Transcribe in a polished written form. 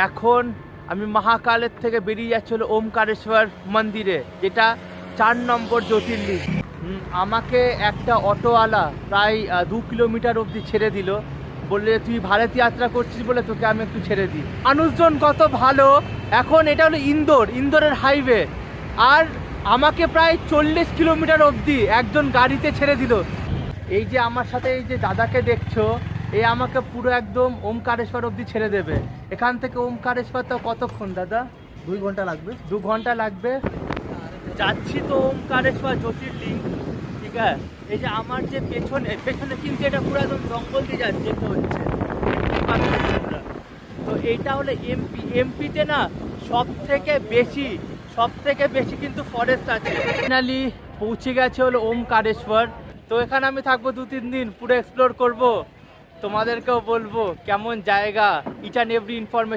এখন আমি মহাকালের থেকে বেরিয়ে যাচ্ছি হলো ওমকারেশ্বর মন্দিরে, যেটা 4 নম্বর জ্যোতির্লিঙ্গ। আমাকে একটা অটোওয়ালা প্রায় 2 কিলোমিটার অবধি ছেড়ে দিল, বললে তুই ভারত যাত্রা করছিস বলে তোকে আমি একটু ছেড়ে দিই। মানুষজন কত ভালো। এখন এটা হলো ইন্দোরের হাইওয়ে, আর আমাকে প্রায় 40 কিলোমিটার অবধি একজন গাড়িতে ছেড়ে দিল। এই যে আমার সাথে এই যে দাদাকে দেখছো, এ আমাকে পুরো একদম ওমকারেশ্বর অবধি ছেড়ে দেবে। এখান থেকে ওমকারেশ্বর তো কতক্ষণ দাদা? 2 ঘন্টা লাগবে। 2 ঘন্টা লাগবে। যাচ্ছি তো ওমকারেশ্বর জ্যোতির্লিঙ্গ, ঠিক আছে। এই যে আমার যে পেছনে কিন্তু এটা পুরো একদম জঙ্গল দিয়ে যেতে হচ্ছে, তো এইটা হলো এমপিতে না সব থেকে বেশি কিন্তু ফরেস্ট আছে। ফাইনালি পৌঁছে গেছে হলো ওমকারেশ্বর। তো এখানে আমি থাকবো 2-3 দিন, পুরো এক্সপ্লোর করব, তোমাদেরকেও বলবো কেমন জায়গা, ইচ অ্যান্ড এভরি ইনফরমেশন